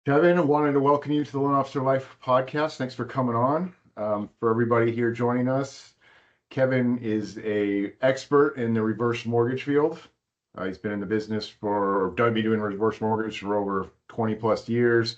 Kevin, I wanted to welcome you to the Loan Officer Life podcast. Thanks for coming on. For everybody here joining us, Kevin is a expert in the reverse mortgage field. He's been in the business for, done be doing reverse mortgage for over 20 plus years,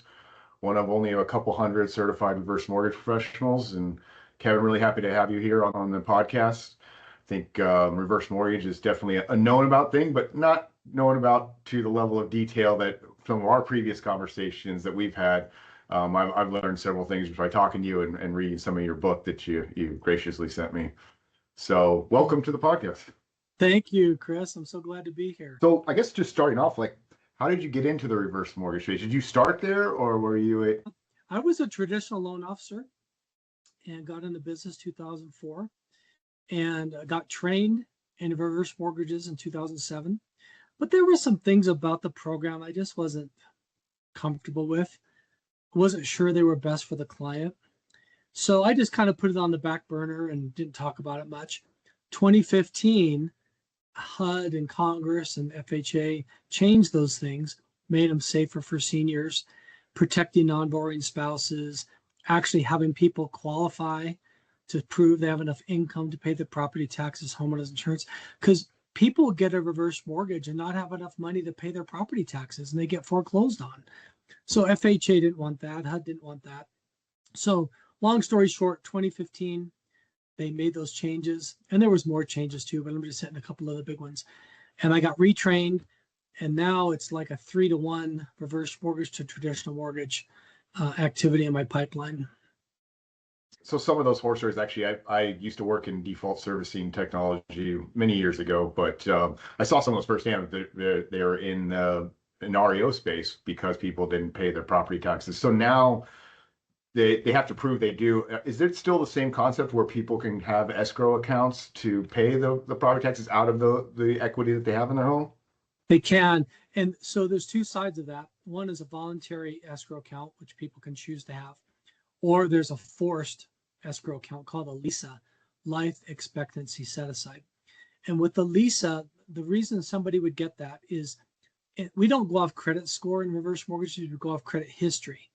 one of only a couple hundred certified reverse mortgage professionals. And Kevin, really happy to have you here on the podcast. I think reverse mortgage is definitely a known about thing, but not known about to the level of detail that some of our previous conversations that we've had. I've learned several things by talking to you and reading some of your book that you graciously sent me. So welcome to the podcast. Thank you, Chris. I'm so glad to be here. So I guess just starting off, like, how did you get into the reverse mortgage space? Did you start there, or were you a I was a traditional loan officer and got into business 2004 and got trained in reverse mortgages in 2007. But there were some things about the program I just wasn't comfortable with. I wasn't sure they were best for the client. So I just kind of put it on the back burner and didn't talk about it much. 2015, HUD and Congress and FHA changed those things, made them safer for seniors, protecting non-borrowing spouses, actually having people qualify to prove they have enough income to pay the property taxes, homeowners insurance, because people get a reverse mortgage and not have enough money to pay their property taxes and they get foreclosed on. So FHA didn't want that, HUD didn't want that. So long story short, 2015, they made those changes, and there was more changes too, but I'm just hitting a couple of the big ones. And I got retrained, and now it's like a 3-to-1 reverse mortgage to traditional mortgage activity in my pipeline. So some of those horror stories, actually, I used to work in default servicing technology many years ago, but I saw some of those firsthand. They're in an REO space because people didn't pay their property taxes. So now they have to prove they do. Is it still the same concept where people can have escrow accounts to pay the property taxes out of the equity that they have in their home? They can. And so there's two sides of that. One is a voluntary escrow account, which people can choose to have, or there's a forced escrow account called a LISA, life expectancy set aside. And with the LISA, the reason somebody would get that is we don't go off credit score in reverse mortgages, we go off credit history.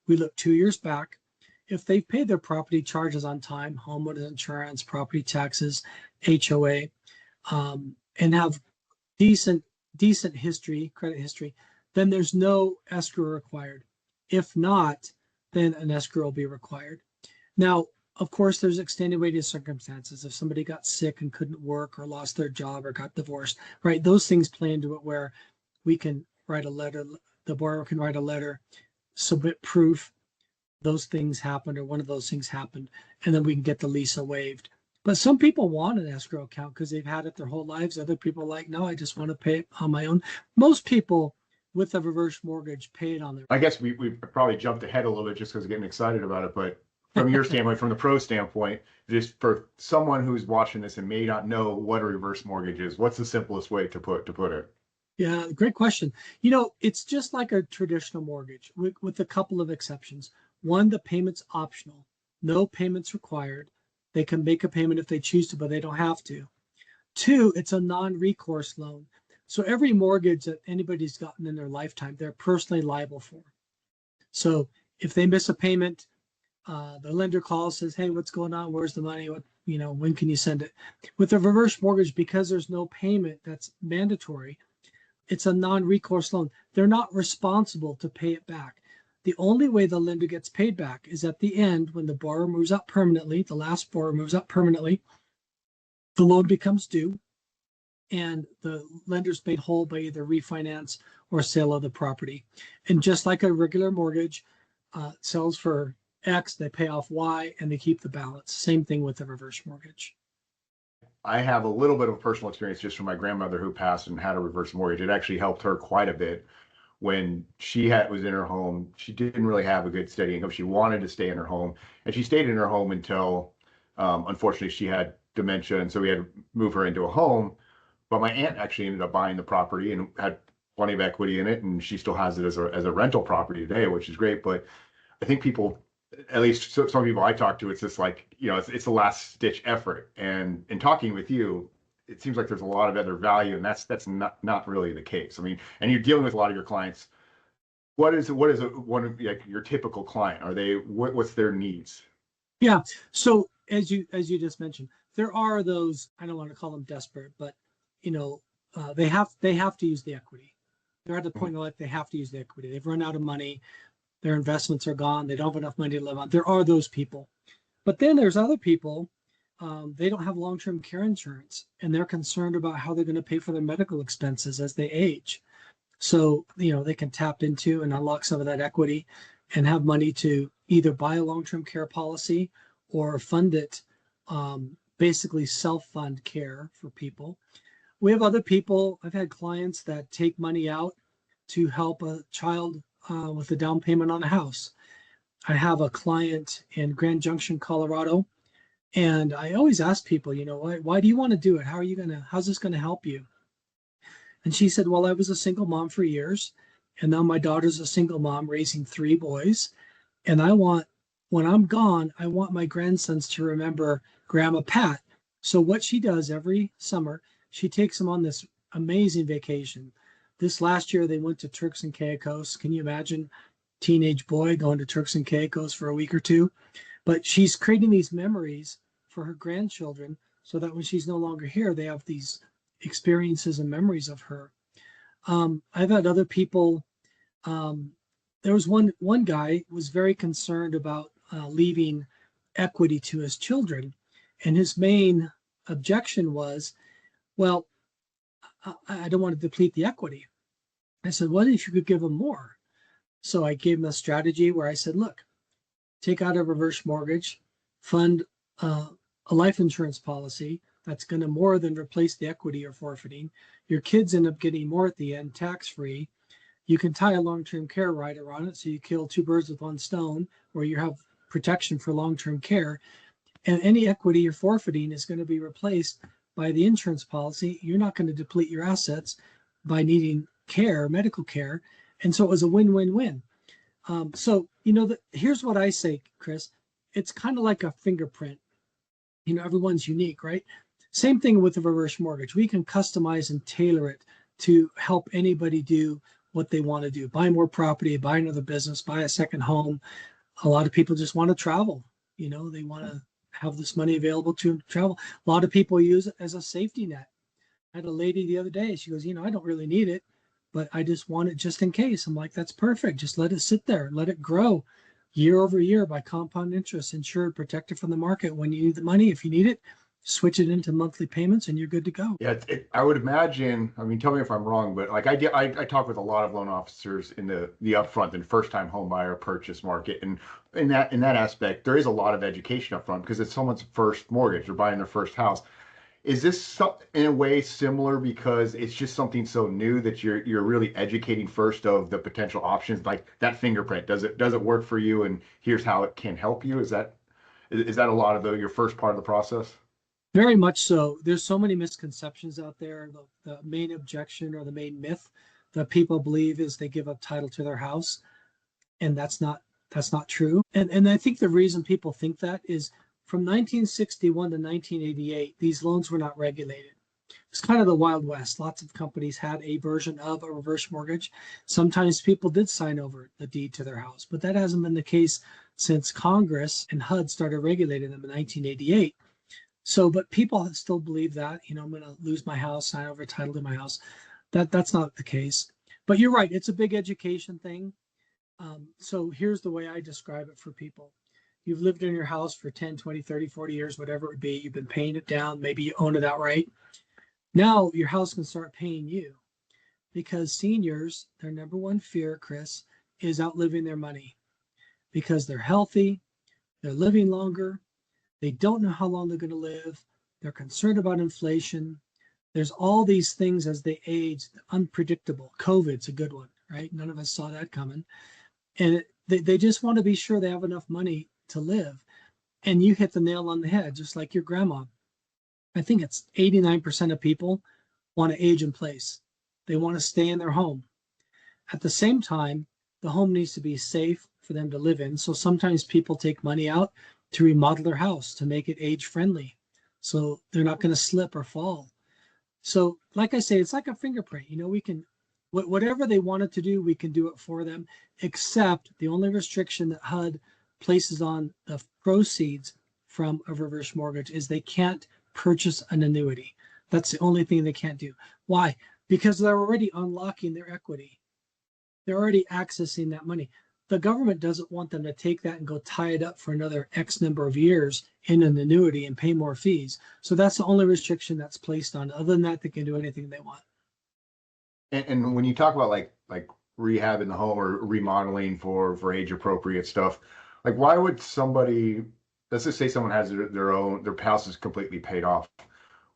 We look 2 years back. If they've paid their property charges on time, homeowners insurance, property taxes, HOA, and have decent history, credit history, then there's no escrow required. If not, then an escrow will be required. Now, of course, there's extenuating circumstances. If somebody got sick and couldn't work or lost their job or got divorced, right? Those things play into it where we can write a letter, the borrower can write a letter, submit proof those things happened or one of those things happened, and then we can get the LISA waived. But some people want an escrow account because they've had it their whole lives. Other people are like, no, I just want to pay it on my own. Most people with a reverse mortgage pay it on their I guess we probably jumped ahead a little bit just because getting excited about it, but from your standpoint, from the pro standpoint, just for someone who's watching this and may not know what a reverse mortgage is, what's the simplest way to put it? Yeah, great question. It's just like a traditional mortgage with a couple of exceptions. One, the payment's optional, no payments required. They can make a payment if they choose to, but they don't have to. Two, it's a non-recourse loan. So every mortgage that anybody's gotten in their lifetime, they're personally liable for. So if they miss a payment, the lender calls, says, hey, what's going on? Where's the money? When can you send it? With a reverse mortgage, because there's no payment that's mandatory, it's a non-recourse loan. They're not responsible to pay it back. The only way the lender gets paid back is at the end when the borrower moves out permanently, the last borrower moves out permanently, the loan becomes due, and the lender's made whole by either refinance or sale of the property. And just like a regular mortgage sells for X, they pay off Y, and they keep the balance. Same thing with a reverse mortgage. I have a little bit of personal experience just from my grandmother who passed and had a reverse mortgage. It actually helped her quite a bit when she was in her home. She didn't really have a good steady income. She wanted to stay in her home, and she stayed in her home until, unfortunately, she had dementia, and so we had to move her into a home. But my aunt actually ended up buying the property and had plenty of equity in it, and she still has it as a rental property today, which is great. But I think people, at least some people I talk to, it's just like, it's the last ditch effort. And in talking with you, it seems like there's a lot of other value, and that's not really the case. I mean, and you're dealing with a lot of your clients What is one of like your typical client? Are they what's their needs? Yeah. So as you just mentioned, there are those, I don't want to call them desperate, but you know, they have to use the equity. They're at the point in life they have to use the equity. They've run out of money. Their investments are gone. They don't have enough money to live on. There are those people. But then there's other people, they don't have long-term care insurance and they're concerned about how they're going to pay for their medical expenses as they age. So, they can tap into and unlock some of that equity and have money to either buy a long-term care policy or fund it, basically self-fund care for people. We have other people, I've had clients that take money out to help a child with a down payment on a house. I have a client in Grand Junction, Colorado, and I always ask people, why do you want to do it? How's this going to help you? And she said, well, I was a single mom for years, and now my daughter's a single mom raising three boys. And when I'm gone, I want my grandsons to remember Grandma Pat. So what she does every summer, she takes them on this amazing vacation. This last year, they went to Turks and Caicos. Can you imagine teenage boy going to Turks and Caicos for a week or two? But she's creating these memories for her grandchildren so that when she's no longer here, they have these experiences and memories of her. I've had other people. There was one guy who was very concerned about leaving equity to his children, and his main objection was, well, I don't want to deplete the equity. I said, what if you could give them more? So I gave him a strategy where I said, look, take out a reverse mortgage, fund a life insurance policy that's going to more than replace the equity you're forfeiting. Your kids end up getting more at the end, tax free. You can tie a long-term care rider on it, so you kill two birds with one stone, where you have protection for long-term care. And any equity you're forfeiting is going to be replaced by the insurance policy. You're not going to deplete your assets by needing care, medical care. And so it was a win-win-win. So, here's what I say, Chris. It's kind of like a fingerprint. Everyone's unique, right? Same thing with the reverse mortgage. We can customize and tailor it to help anybody do what they want to do. Buy more property, buy another business, buy a second home. A lot of people just want to travel. They want to have this money available to travel. A lot of people use it as a safety net. I had a lady the other day. She goes, I don't really need it, but I just want it just in case. I'm like, that's perfect. Just let it sit there. Let it grow year over year by compound interest, insured, protected from the market. When you need the money, if you need it, switch it into monthly payments and you're good to go. Yeah, I would imagine. I mean, tell me if I'm wrong, but like I talk with a lot of loan officers in the upfront and first time home buyer purchase market, and in that aspect, there is a lot of education upfront because it's someone's first mortgage. They're buying their first house. Is this in a way similar because it's just something so new that you're really educating first of the potential options, like that fingerprint? Does it work for you? And here's how it can help you. Is that a lot of your first part of the process? Very much so. There's so many misconceptions out there. The main objection or the main myth that people believe is they give up title to their house, and that's not true. And I think the reason people think that is from 1961 to 1988, these loans were not regulated. It's kind of the Wild West. Lots of companies had a version of a reverse mortgage. Sometimes people did sign over the deed to their house, but that hasn't been the case since Congress and HUD started regulating them in 1988. So, but people still believe that, I'm going to lose my house, sign over title to my house. That's not the case. But you're right. It's a big education thing. So here's the way I describe it for people. You've lived in your house for 10, 20, 30, 40 years, whatever it would be. You've been paying it down. Maybe you own it outright. Now your house can start paying you, because seniors, their number one fear, Chris, is outliving their money, because they're healthy, they're living longer, they don't know how long they're going to live, they're concerned about inflation. There's all these things as they age, unpredictable. COVID's a good one, right? None of us saw that coming. And they just want to be sure they have enough money to live. And you hit the nail on the head, just like your grandma. I think it's 89% of people want to age in place. They want to stay in their home. At the same time, the home needs to be safe for them to live in. So sometimes people take money out to remodel their house to make it age friendly, so they're not going to slip or fall. So like I say, it's like a fingerprint. We can Whatever they wanted to do, we can do it for them, except the only restriction that HUD places on the proceeds from a reverse mortgage is they can't purchase an annuity. That's the only thing they can't do. Why? Because they're already unlocking their equity. They're already accessing that money. The government doesn't want them to take that and go tie it up for another X number of years in an annuity and pay more fees. So that's the only restriction that's placed on it. Other than that, they can do anything they want. And when you talk about like rehabbing the home or remodeling for age appropriate stuff, like why would somebody, let's just say someone has their house is completely paid off.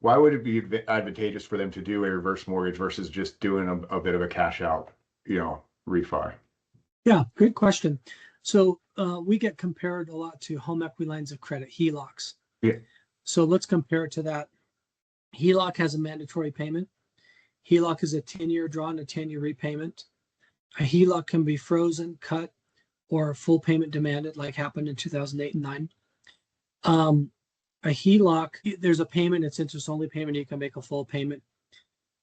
Why would it be advantageous for them to do a reverse mortgage versus just doing a bit of a cash out, refi? Yeah, good question. So we get compared a lot to home equity lines of credit, HELOCs. Yeah. So let's compare it to that. HELOC has a mandatory payment. HELOC is a 10-year draw and a 10-year repayment. A HELOC can be frozen, cut, or full payment demanded, like happened in 2008 and 9. A HELOC, there's a payment, it's interest only payment, you can make a full payment.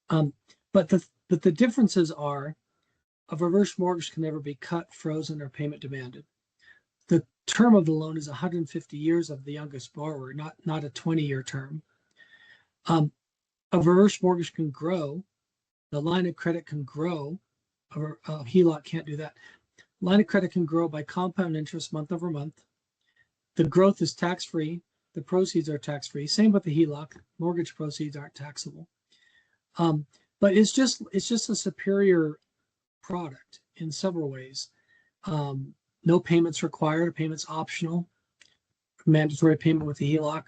But the differences are a reverse mortgage can never be cut, frozen, or payment demanded. The term of the loan is 150 years of the youngest borrower, not a 20-year term. A reverse mortgage can grow. The line of credit can grow. A HELOC can't do that. Line of credit can grow by compound interest month over month. The growth is tax-free. The proceeds are tax-free. Same with the HELOC. Mortgage proceeds aren't taxable. But it's just a superior product in several ways. No payments required. Payments optional. Mandatory payment with the HELOC.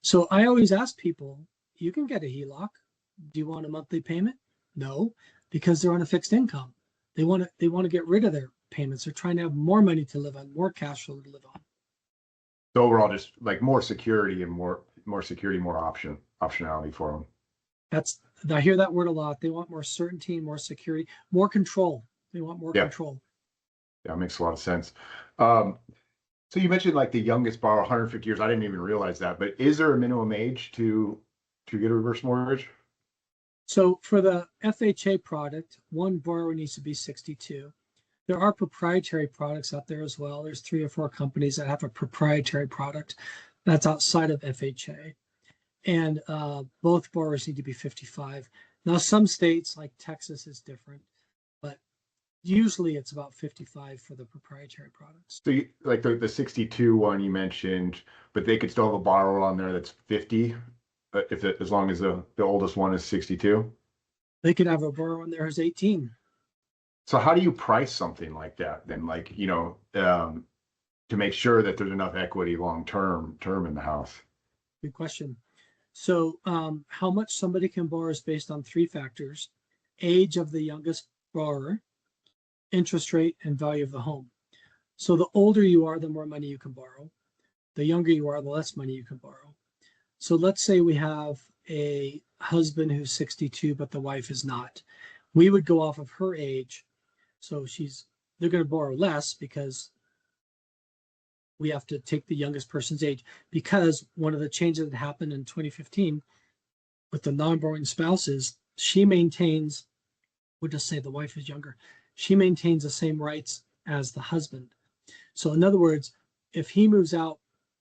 So I always ask people, you can get a HELOC. Do you want a monthly payment? No, because they're on a fixed income. They want to get rid of their payments. They're trying to have more money to live on, more cash flow to live on. So overall, just like more security and more optionality for them. I hear that word a lot. They want more certainty, more security, more control. They want more control. Yeah, it makes a lot of sense. So you mentioned like the youngest borrower, 150 years. I didn't even realize that. But is there a minimum age to get a reverse mortgage? So for the FHA product, one borrower needs to be 62. There are proprietary products out there as well. There's 3 or 4 companies that have a proprietary product that's outside of FHA. And both borrowers need to be 55. Now, some states like Texas is different, but usually it's about 55 for the proprietary products. So like the 62 one you mentioned, but they could still have a borrower on there that's 50, as long as the oldest one is 62. They could have a borrower on there who's 18. So how do you price something like that then? Like, to make sure that there's enough equity long-term in the house? Good question. So how much somebody can borrow is based on 3 factors: age of the youngest borrower, interest rate, and value of the home. So the older you are, the more money you can borrow. The younger you are, the less money you can borrow. So let's say we have a husband who's 62, but the wife is not. We would go off of her age. So they're going to borrow less because we have to take the youngest person's age, because one of the changes that happened in 2015 with the non-borrowing spouses, she maintains, we'll just say the wife is younger, she maintains the same rights as the husband. So in other words, if he moves out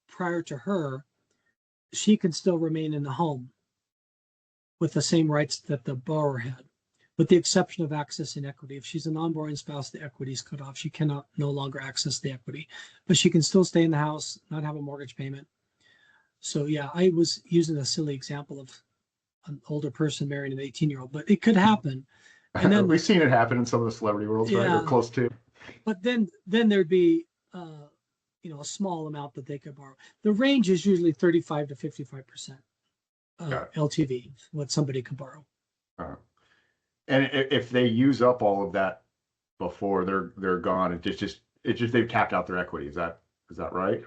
prior to her, she can still remain in the home with the same rights that the borrower had, with the exception of accessing equity. If she's a non-borrowing spouse, the equity is cut off. She cannot no longer access the equity, but she can still stay in the house, not have a mortgage payment. So yeah, I was using a silly example of an older person marrying an 18-year-old, but it could happen. And then we've seen it happen in some of the celebrity worlds, right? Or close to. But then there'd be a small amount that they could borrow. The range is usually 35 to 55% LTV, what somebody can borrow. And if they use up all of that before they're gone, it's just they've tapped out their equity. Is that right?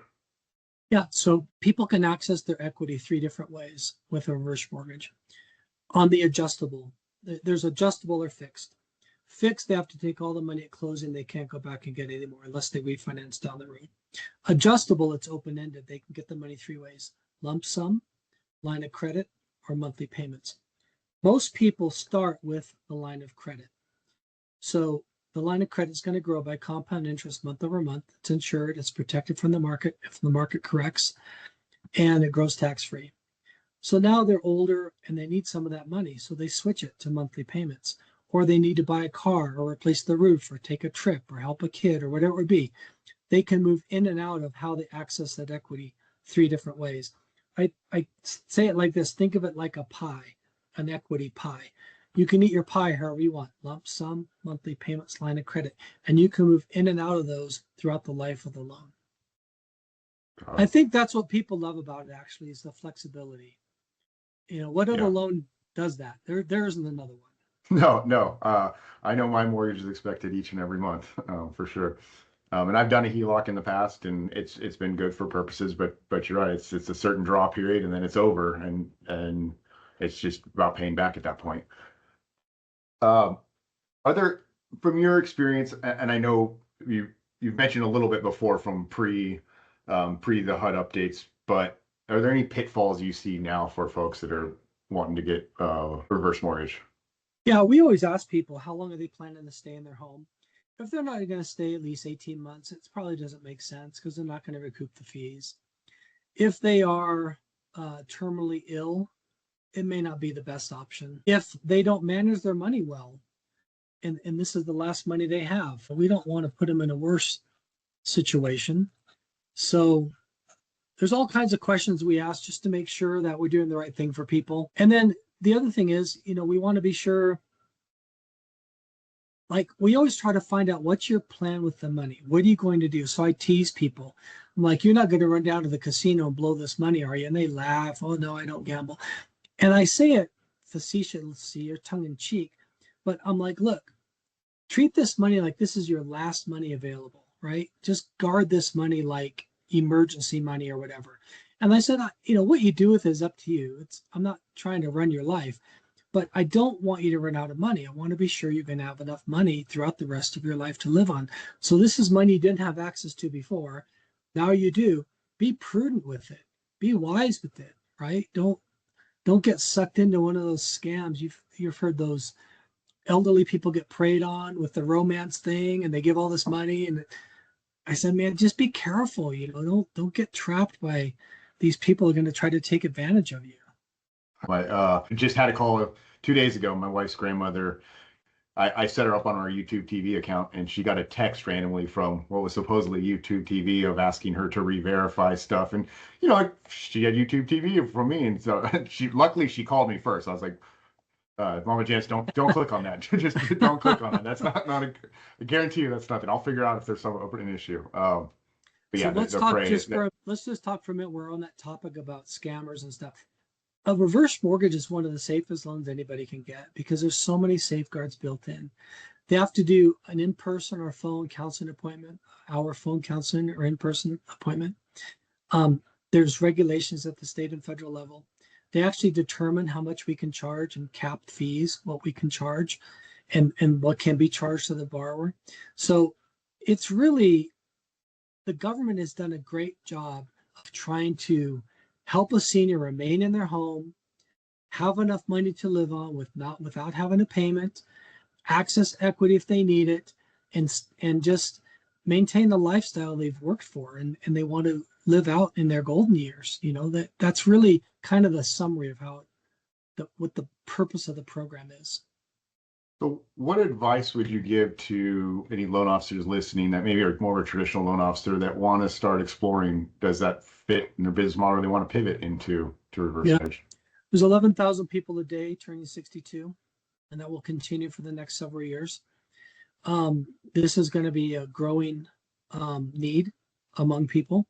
Yeah. So people can access their equity 3 different ways with a reverse mortgage. On the adjustable, there's adjustable or fixed. Fixed, they have to take all the money at closing. They can't go back and get any more unless they refinance down the road. Adjustable, it's open-ended. They can get the money 3 ways: lump sum, line of credit, or monthly payments. Most people start with the line of credit. So the line of credit is going to grow by compound interest month over month. It's insured, it's protected from the market if the market corrects, and it grows tax free. So now they're older and they need some of that money. So they switch it to monthly payments, or they need to buy a car or replace the roof or take a trip or help a kid or whatever it would be. They can move in and out of how they access that equity 3 different ways. I say it like this: think of it like a pie, an equity pie. You can eat your pie however you want, lump sum, monthly payments, line of credit, and you can move in and out of those throughout the life of the loan. I think that's what people love about it, actually, is the flexibility. What other loan does that? There isn't another one. No. I know my mortgage is expected each and every month, for sure. And I've done a HELOC in the past, and it's been good for purposes. But you're right, it's a certain draw period, and then it's over, and it's just about paying back at that point. Are there, from your experience, and I know you've mentioned a little bit before from pre the HUD updates, but are there any pitfalls you see now for folks that are wanting to get reverse mortgage? Yeah, we always ask people how long are they planning to stay in their home. If they're not going to stay at least 18 months, it probably doesn't make sense because they're not going to recoup the fees. If they are terminally ill, it may not be the best option. If they don't manage their money well, and this is the last money they have, we don't want to put them in a worse situation. So there's all kinds of questions we ask just to make sure that we're doing the right thing for people. And then the other thing is, we want to be sure, like, we always try to find out what's your plan with the money. What are you going to do? So I tease people. I'm like, you're not going to run down to the casino and blow this money, are you? And they laugh. Oh, no, I don't gamble. And I say it facetiously or tongue in cheek, but I'm like, look, treat this money like this is your last money available, right? Just guard this money like emergency money or whatever. And I said, what you do with it is up to you. I'm not trying to run your life, but I don't want you to run out of money. I want to be sure you're going to have enough money throughout the rest of your life to live on. So this is money you didn't have access to before. Now you do. Be prudent with it. Be wise with it, right? Don't get sucked into one of those scams. You've heard those elderly people get preyed on with the romance thing, and they give all this money. And I said, man, just be careful. Don't get trapped by these people who are going to try to take advantage of you. I just had a call 2 days ago. My wife's grandmother, I set her up on our YouTube TV account, and she got a text randomly from what was supposedly YouTube TV of asking her to re-verify stuff. And she had YouTube TV from me, and so luckily she called me first. I was like, Mama Janice, don't click on that. Just don't click on it. That's not I guarantee you that's nothing. I'll figure out if there's some open issue. But yeah, let's just talk for a minute. We're on that topic about scammers and stuff. A reverse mortgage is one of the safest loans anybody can get because there's so many safeguards built in. They have to do an in-person or phone counseling appointment, our phone counseling or in-person appointment. There's regulations at the state and federal level. They actually determine how much we can charge and capped fees, what we can charge and what can be charged to the borrower. So it's really, the government has done a great job of trying to help a senior remain in their home, have enough money to live on without having a payment, access equity if they need it, and just maintain the lifestyle they've worked for and they want to live out in their golden years. That's really kind of the summary of what the purpose of the program is. So what advice would you give to any loan officers listening that maybe are more of a traditional loan officer that want to start exploring? Does that fit in their business model, or they want to pivot into reverse mortgage? There's 11,000 people a day turning 62, and that will continue for the next several years. This is going to be a growing need among people.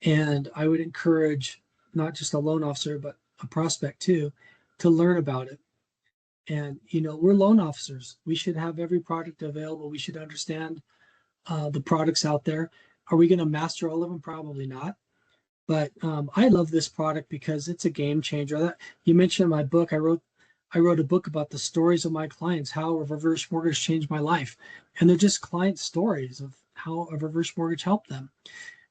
And I would encourage not just a loan officer, but a prospect too, to learn about it. And, we're loan officers. We should have every product available. We should understand the products out there. Are we going to master all of them? Probably not. But I love this product because it's a game changer. You mentioned in my book, I wrote a book about the stories of my clients, how a reverse mortgage changed my life. And they're just client stories of how a reverse mortgage helped them.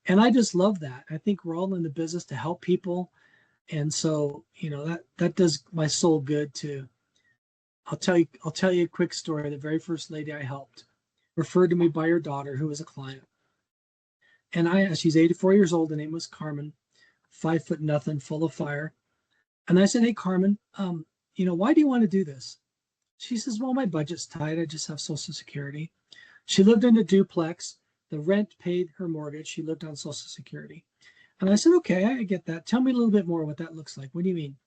And I just love that. I think we're all in the business to help people. And so, that does my soul good to I'll tell you a quick story. The very first lady I helped referred to me by her daughter, who was a client. And she's 84 years old. The name was Carmen, 5 foot nothing, full of fire. And I said, "Hey, Carmen, why do you want to do this?" She says, "Well, my budget's tight. I just have Social Security." She lived in a duplex. The rent paid her mortgage. She lived on Social Security. And I said, "Okay, I get that. Tell me a little bit more what that looks like. What do you mean?"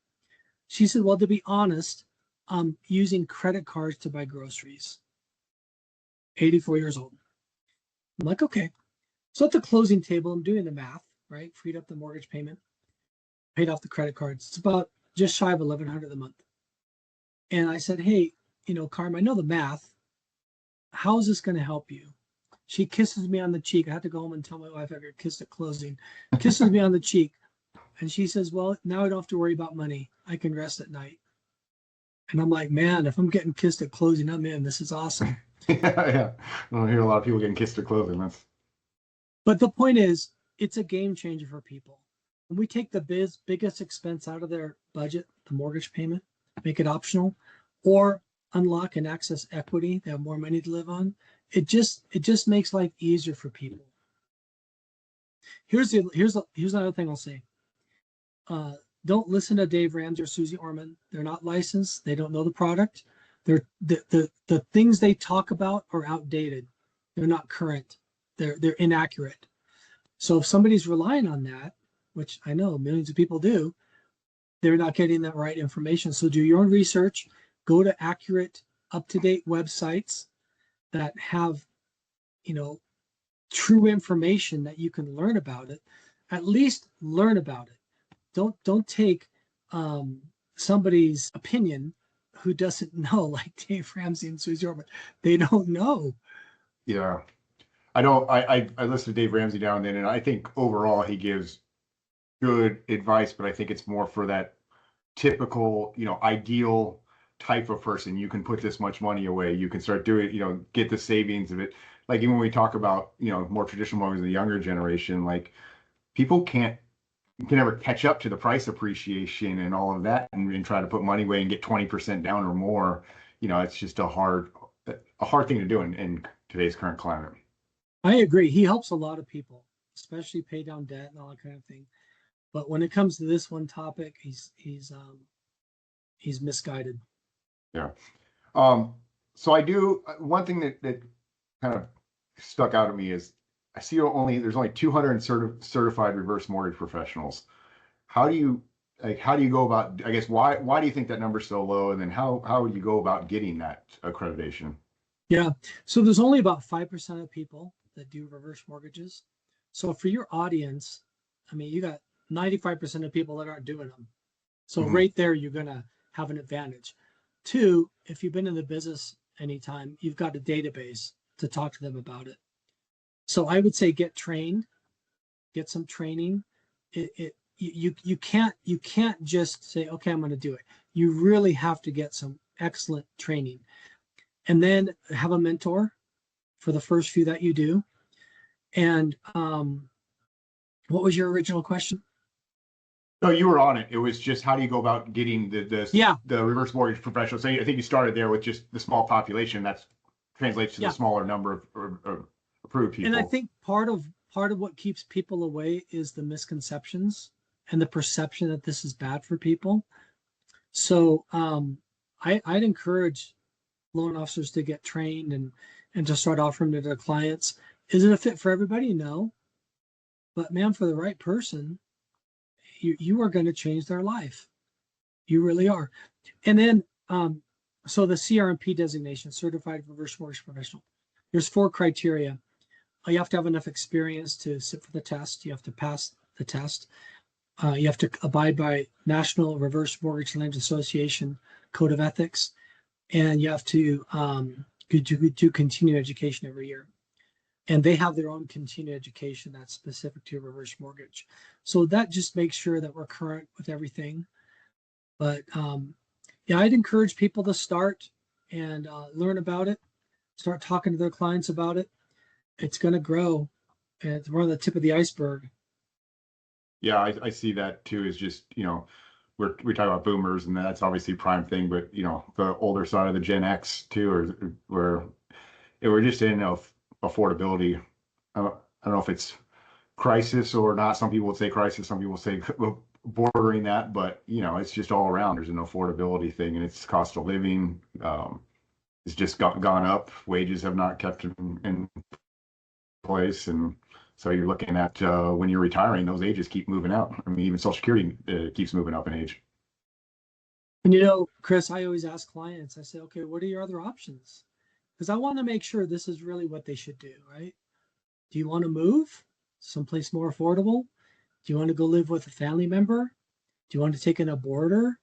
She said, "Well, to be honest, I'm using credit cards to buy groceries." 84 years old. I'm like, "Okay." So at the closing table, I'm doing the math, right? Freed up the mortgage payment, paid off the credit cards. It's about just shy of 1,100 a month. And I said, "Hey, Carmen, I know the math. How is this going to help you?" She kisses me on the cheek. I had to go home and tell my wife I got kissed at closing. Kisses me on the cheek. And she says, "Well, now I don't have to worry about money. I can rest at night." And I'm like, "Man, if I'm getting kissed at closing, I'm in. This is awesome." Yeah. I don't hear a lot of people getting kissed at closing. But the point is, it's a game changer for people. When we take the biggest expense out of their budget, the mortgage payment, make it optional, or unlock and access equity, they have more money to live on. It just makes life easier for people. Here's another thing I'll say. Don't listen to Dave Ramsey or Susie Orman. They're not licensed. They don't know the product. The things they talk about are outdated. They're not current. They're inaccurate. So if somebody's relying on that, which I know millions of people do, they're not getting the right information. So do your own research. Go to accurate, up-to-date websites that have, true information that you can learn about it. At least learn about it. Don't take somebody's opinion who doesn't know, like Dave Ramsey and Susie Orman. They don't know. Yeah. I listen to Dave Ramsey now and then, and I think overall he gives good advice, but I think it's more for that typical, ideal type of person. You can put this much money away. You can start doing, get the savings of it. Like even when we talk about, more traditional mortgages in the younger generation, like people can never catch up to the price appreciation and all of that and try to put money away and get 20% down or more. It's just a hard thing to do in today's current climate. I agree. He helps a lot of people, especially pay down debt and all that kind of thing. But when it comes to this one topic, he's misguided. Yeah. So I do one thing that kind of stuck out at me is I see there's only 200 certified reverse mortgage professionals. How do you go about, I guess, why do you think that number's so low? And then how would you go about getting that accreditation? Yeah. So there's only about 5% of people that do reverse mortgages. So for your audience, I mean, you got 95% of people that aren't doing them. So right there, you're going to have an advantage. Two, if you've been in the business anytime, you've got a database to talk to them about it. So I would say get trained, get some training. You can't just say, "Okay, I'm going to do it." You really have to get some excellent training, and then have a mentor for the first few that you do. And what was your original question? No, you were on it. It was just how do you go about getting Yeah. the reverse mortgage professional? So I think you started there with just the small population. That translates to the smaller number of approved people. And I think part of what keeps people away is the misconceptions and the perception that this is bad for people. So I'd encourage loan officers to get trained and to start offering to their clients. Is it a fit for everybody? No. But man, for the right person, you are going to change their life. You really are. And then, so the CRMP designation, Certified Reverse Mortgage Professional, there's 4 criteria. You have to have enough experience to sit for the test. You have to pass the test. You have to abide by National Reverse Mortgage Lenders Association Code of Ethics. And you have to do continuing education every year. And they have their own continuing education that's specific to reverse mortgage. So that just makes sure that we're current with everything. But yeah, I'd encourage people to start and learn about it, start talking to their clients about it. It's going to grow. And we're on the tip of the iceberg. Yeah, I see that too. Is just we talk about boomers, and that's obviously prime thing, but you know, the older side of the Gen X too, or where we're just in affordability. I don't know if it's crisis or not. Some people would say crisis, some people say bordering that, but you know, it's just all around. There's an affordability thing, and it's cost of living. It's just gone up. Wages have not kept in place, and so you're looking at when you're retiring, those ages keep moving up. I mean, even Social Security keeps moving up in age. And you know, Chris, I always ask clients, I say, okay, what are your other options? Because I want to make sure this is really what they should do, right? Do you want to move someplace more affordable? Do you want to go live with a family member? Do you want to take in a boarder?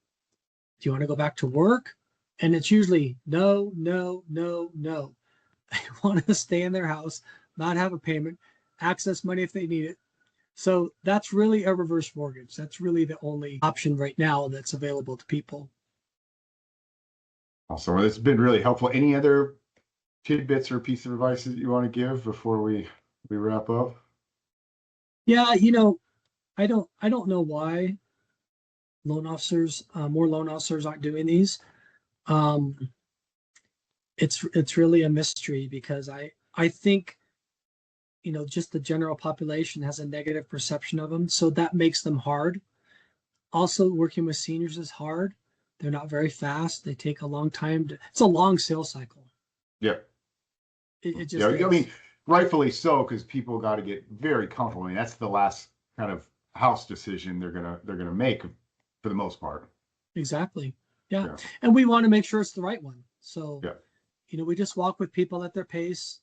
Do you want to go back to work? And it's usually no, no, no, no. They want to stay in their house, not have a payment, access money if they need it. So that's really a reverse mortgage. That's really the only option right now that's available to people. Also, it's been really helpful. Any other tidbits or piece of advice that you want to give before we wrap up? Yeah, you know, I don't know why loan officers, more loan officers aren't doing these. It's really a mystery because I think, you know, just the general population has a negative perception of them, so that makes them hard. Also, working with seniors is hard. They're not very fast. They take a long time it's a long sales cycle. Yeah. It just Yeah, I is. mean, rightfully so, because people got to get very comfortable. I mean, that's the last kind of house decision they're gonna make for the most part. Exactly. Yeah. Yeah. And we want to make sure it's the right one. So, Yeah. you know, we just walk with people at their pace.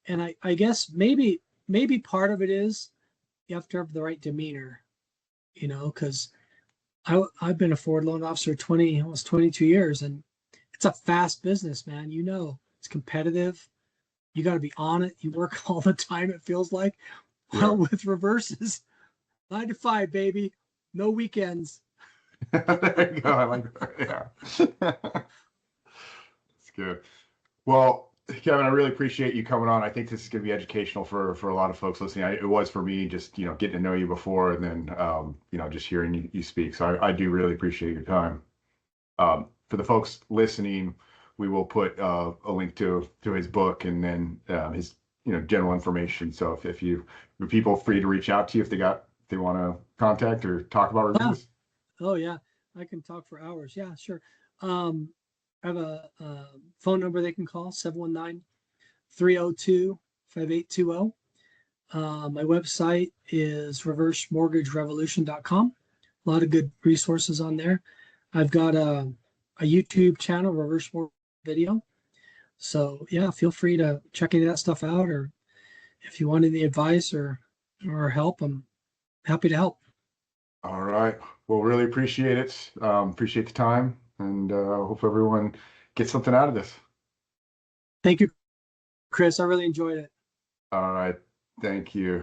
And I guess maybe part of it is you have to have the right demeanor, you know, because I've been a forward loan officer almost 22 years, and it's a fast business, man. You know, it's competitive. You got to be on it. You work all the time, it feels like. Well, Yeah. with reverses, 9 to 5, baby. No weekends. There you go. I like that. Yeah. It's good. Well, Kevin, I really appreciate you coming on. I think this is going to be educational for a lot of folks listening. It was for me, just you know, getting to know you before, and then you know, just hearing you speak. So I do really appreciate your time. For the folks listening, we will put a link to his book, and then his you know, general information. So if you people free to reach out to you if they want to contact or talk about Ah, reviews. oh, yeah. I can talk for hours. Yeah, sure. I have a phone number they can call, 719-302-5820. My website is reversemortgagerevolution.com. A lot of good resources on there. I've got a YouTube channel, Reverse Mortgage Video. So yeah, feel free to check any of that stuff out, or if you want any advice or help, I'm happy to help. All right. Well, really appreciate it. Appreciate the time, and hope everyone gets something out of this. Thank you, Chris. I really enjoyed it. All right. Thank you.